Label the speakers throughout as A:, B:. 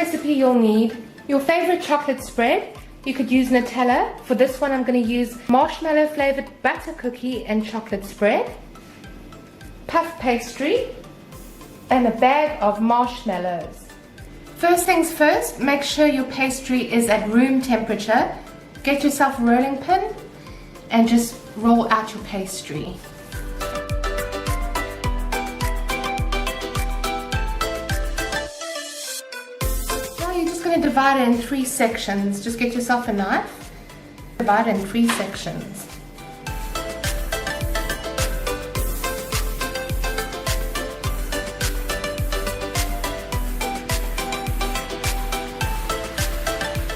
A: recipe you'll need your favorite chocolate spread. You could use Nutella. For this one I'm going to use marshmallow flavored butter cookie and chocolate spread, puff pastry, and a bag of marshmallows. First things first, make sure your pastry is at room temperature. Get yourself a rolling pin and just roll out your pastry. Going to divide it in 3 sections. Just get yourself a knife, divide it in 3 sections.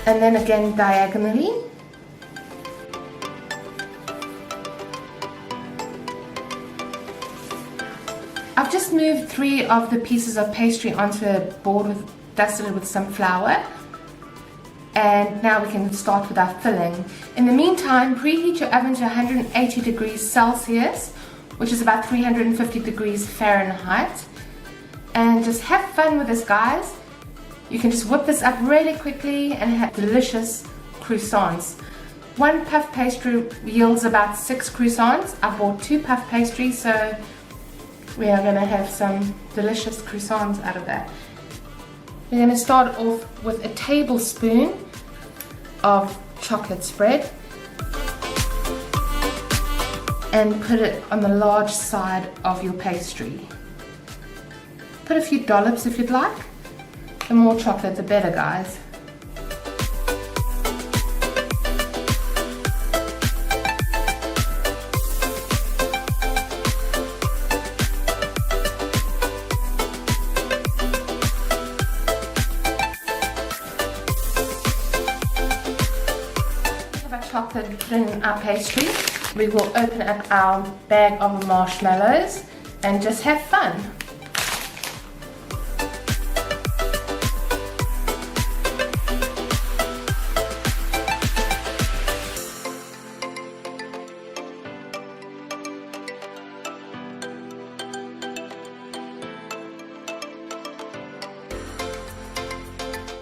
A: And then again diagonally. I've just moved 3 of the pieces of pastry onto a board dusted it with some flour, and now we can start with our filling. In the meantime, preheat your oven to 180 degrees Celsius, which is about 350 degrees Fahrenheit, and just have fun with this, guys. You can just whip this up really quickly and have delicious croissants. 1 puff pastry yields about 6 croissants. I bought 2 puff pastries, so we are going to have some delicious croissants out of that. We're going to start off with a tablespoon of chocolate spread and put it on the large side of your pastry. Put a few dollops if you'd like. The more chocolate the better, guys. Chocolate in our pastry. We will open up our bag of marshmallows and just have fun.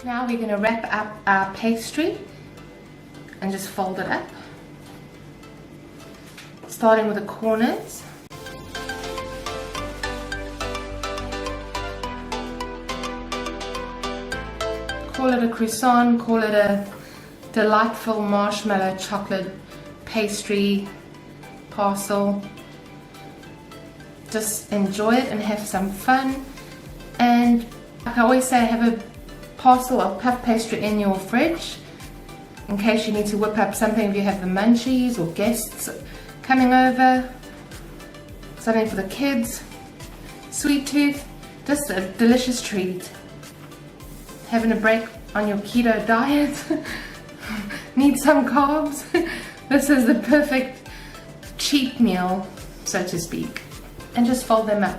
A: Now we're going to wrap up our pastry and just fold it up, starting with the corners. Call it a croissant, call it a delightful marshmallow chocolate pastry parcel. Just enjoy it and have some fun. And like I always say, have a parcel of puff pastry in your fridge in case you need to whip up something if you have the munchies or guests coming over, something for the kids, sweet tooth, just a delicious treat. Having a break on your keto diet, need some carbs, this is the perfect cheat meal, so to speak. And just fold them up.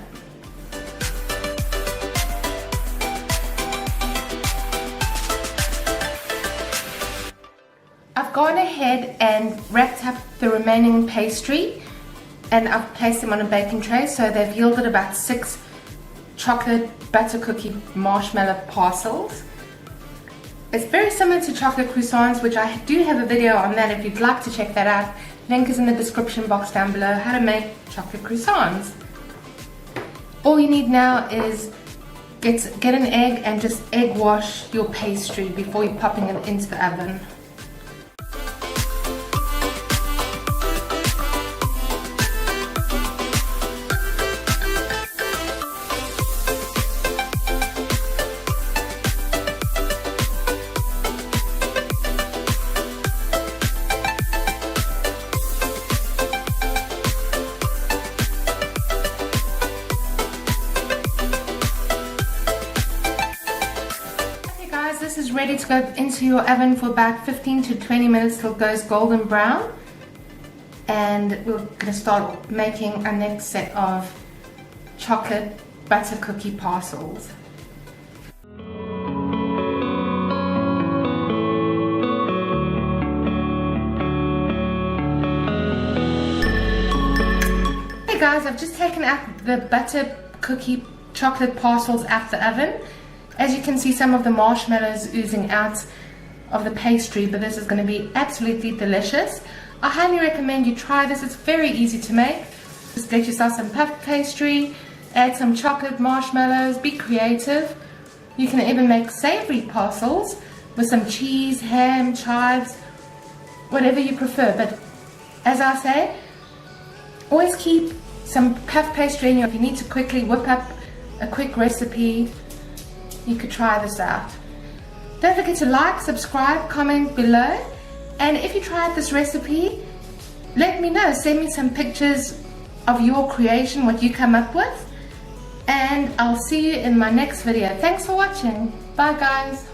A: I've gone ahead and wrapped up the remaining pastry and I've placed them on a baking tray, so they've yielded about 6 chocolate butter cookie marshmallow parcels. It's very similar to chocolate croissants, which I do have a video on that if you'd like to check that out. Link is in the description box down below, how to make chocolate croissants. All you need now is get an egg and just egg wash your pastry before you're popping it into the oven. This is ready to go into your oven for about 15 to 20 minutes till it goes golden brown, and we're going to start making our next set of chocolate butter cookie parcels. Hey guys, I've just taken out the butter cookie chocolate parcels out the oven. As you can see, some of the marshmallows oozing out of the pastry, but this is going to be absolutely delicious. I highly recommend you try this. It's very easy to make. Just get yourself some puff pastry, add some chocolate marshmallows, be creative. You can even make savory parcels with some cheese, ham, chives, whatever you prefer. But as I say, always keep some puff pastry in your, if you need to quickly whip up a quick recipe, you could try this out. Don't forget to like, subscribe, comment below, and if you tried this recipe, let me know. Send me some pictures of your creation, what you come up with, and I'll see you in my next video. Thanks for watching. Bye guys.